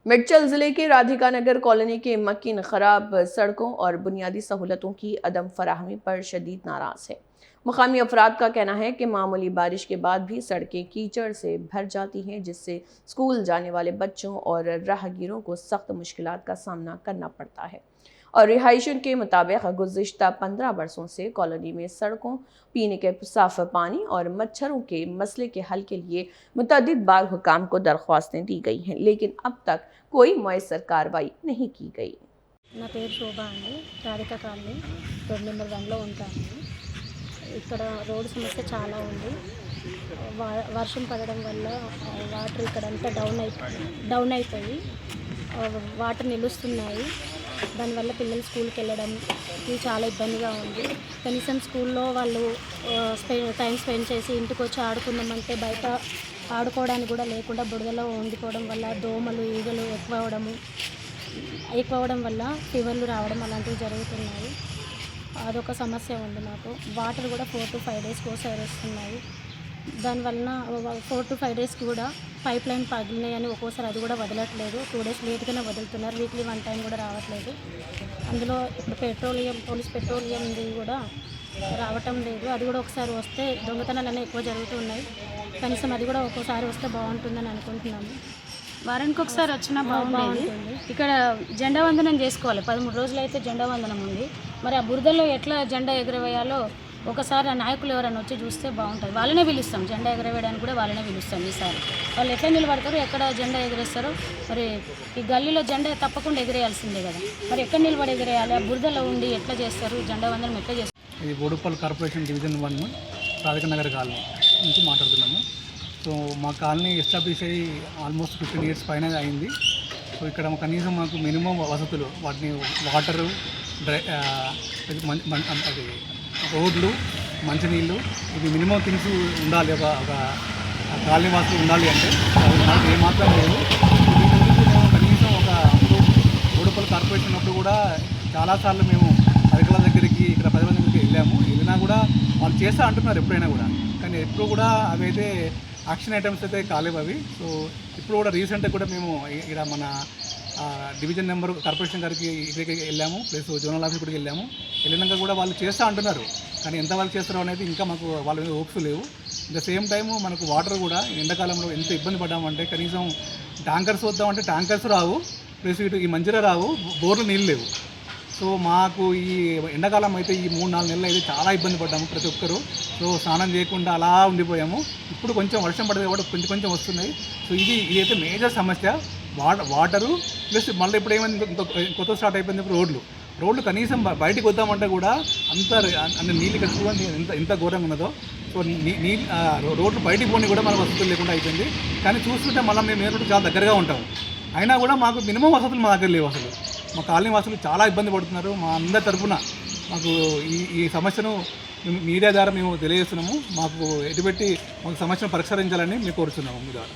मिर्चल जिले के राधिका नगर कॉलोनी के मक्कीन खराब सड़कों और बुनियादी सहूलतों की अदम फराहमी पर शदीद नाराज है। मुकामी अफराद का कहना है कि मामूली बारिश के बाद भी सड़कें कीचड़ से भर जाती हैं, जिससे स्कूल जाने वाले बच्चों और राहगीरों को सख्त मुश्किलात का सामना करना पड़ता है। और रिहायशियों के मुताबिक गुज़िश्ता 15 बरसों से कॉलोनी में सड़कों, पीने के साफ पानी और मच्छरों के मसले के हल के लिए मुतअद्दिद बार हुकाम को दरख्वास्तें दी गई हैं, लेकिन अब तक कोई मुयस्सर कार्रवाई नहीं की गई। నా పేరు శోభ అండి. రాధిక కాలనీ రోడ్ నెంబర్ 1లో ఉంటాను. ఇక్కడ రోడ్డు సమస్య చాలా ఉంది. వర్షం పడడం వల్ల వాటర్ ఇక్కడంతా డౌన్ అయిపోయి వాటర్ నిలుస్తున్నాయి. దానివల్ల పిల్లలు స్కూల్కి వెళ్ళడంకి చాలా ఇబ్బందిగా ఉంది. కనీసం స్కూల్లో వాళ్ళు టైం స్పెండ్ చేసి ఇంటికి వచ్చి ఆడుకుందామంటే బయట ఆడుకోవడానికి కూడా లేకుండా బురదలో ఉండిపోవడం వల్ల దోమలు, ఈగలు ఎక్కువ అవడం వల్ల ఫీవర్లు రావడం అలాంటివి జరుగుతున్నాయి. అదొక సమస్య ఉంది మాకు. వాటర్ కూడా 4 to 5 డేస్కి ఒకసారి వస్తున్నాయి. దానివలన 4 to 5 డేస్కి కూడా పైప్ లైన్ పగిలినాయని ఒక్కోసారి అది కూడా వదలట్లేదు. 2 డేస్ లేట్గానే వదులుతున్నారు. వీక్లీ 1 టైం కూడా రావట్లేదు. అందులో ఇప్పుడు పోలీస్ పెట్రోలియంది కూడా రావటం లేదు. అది కూడా ఒకసారి వస్తే దొంగతనాలు ఎక్కువ జరుగుతున్నాయి. కనీసం అది కూడా ఒక్కోసారి వస్తే బాగుంటుందని అనుకుంటున్నాము. వారానికి ఒకసారి వచ్చినా బాగుంటుంది. ఇక్కడ జెండా వందనం చేసుకోవాలి. 13 రోజులు అయితే జెండా వందనం ఉంది. మరి ఆ బురదలో ఎట్లా జెండా ఎగరవేయాలో ఒకసారి ఆ నాయకులు ఎవరైనా వచ్చి చూస్తే బాగుంటుంది. వాళ్ళనే పిలుస్తాం, జెండా ఎగరవేయడానికి కూడా వాళ్ళనే పిలుస్తాం. ఈసారి వాళ్ళు ఎట్లా నిలబడతారు, ఎక్కడ జెండా ఎగరేస్తారో. మరి ఈ గల్లీలో జెండా తప్పకుండా ఎగరేయాల్సిందే కదా. మరి ఎక్కడ నిలబడి ఎగరేయాలి, ఆ బురదలో ఉండి ఎట్లా చేస్తారు, జెండా వందనం ఎట్లా చేస్తారు? ఇది Boduppal corporation division 1 Radhika Nagar colony నుంచి మాట్లాడుతున్నాము. సో మా కాలనీ ఎస్టాబ్లిష్ అయ్యి ఆల్మోస్ట్ 15 years పైన అయింది. సో ఇక్కడ కనీసం మాకు మినిమం వసతులు, వాటిని వాటరు, అది రోడ్లు, మంచినీళ్ళు, ఇది మినిమం థింగ్స్ ఉండాలి. ఒక కాలనీ వాసులు ఉండాలి అంటే నాకు ఏమాత్రం లేదు. కనీసం ఒక బోడుప్పల్ కార్పొరేషన్ అప్పుడు కూడా చాలాసార్లు మేము అధికారుల దగ్గరికి, ఇక్కడ ప్రజల దగ్గరికి వెళ్ళినా కూడా వాళ్ళు చేస్తా అంటున్నారు ఎప్పుడైనా కూడా, కానీ ఎప్పుడు కూడా అవైతే యాక్షన్ ఐటమ్స్ అయితే కాలేవు అవి. సో ఇప్పుడు కూడా రీసెంట్గా కూడా మేము ఇక్కడ మన డివిజన్ నెంబర్ కార్పొరేషన్ గారికి ఇక్కడికి వెళ్ళాము, ప్లస్ జోనల్ ఆఫీస్ కూడా వెళ్ళినాక కూడా వాళ్ళు చేస్తూ అంటున్నారు, కానీ ఎంత వాళ్ళు చేస్తారో అనేది ఇంకా మాకు వాళ్ళ మీద హోప్స్ లేవు. ద సేమ్ టైము మనకు వాటర్ కూడా ఎండాకాలంలో ఎంత ఇబ్బంది పడ్డామంటే కనీసం ట్యాంకర్స్ వద్దామంటే ట్యాంకర్స్ రావు, ప్లస్ ఇటు ఈ మంచిగా రావు, బోర్లు నీళ్ళు లేవు. సో మాకు ఈ ఎండాకాలం అయితే ఈ 3-4 నెలలు అయితే చాలా ఇబ్బంది పడ్డాము ప్రతి ఒక్కరు. సో స్నానం చేయకుండా అలా ఉండిపోయాము. ఇప్పుడు కొంచెం వర్షం పడదు కాబట్టి కొంచెం వస్తున్నాయి. సో ఇదైతే మేజర్ సమస్య. వాటరు ప్లస్ మళ్ళీ ఇప్పుడు ఏమైంది, కొత్త స్టార్ట్ అయిపోయింది రోడ్లు కనీసం బయటికి వద్దామంటే కూడా అంత నీళ్ళు కట్టుకోవాలి, ఎంత ఘోరంగా ఉన్నదో. సో రోడ్లు బయటికి పోనీ కూడా మనకు వసతులు లేకుండా అయిపోయింది. కానీ చూస్తుంటే మళ్ళీ మేము చాలా దగ్గరగా ఉంటాము, అయినా కూడా మాకు మినిమం వసతులు మా దగ్గర లేవు. అసలు మా కాలనీ వాసులు చాలా ఇబ్బంది పడుతున్నారు. మా అందరి తరఫున మాకు ఈ సమస్యను మీడియా ద్వారా మేము తెలియజేస్తున్నాము. మాకు ఎటుపెట్టి మాకు సమస్యను పరిష్కరించాలని మేము కోరుతున్నాము మీ ద్వారా.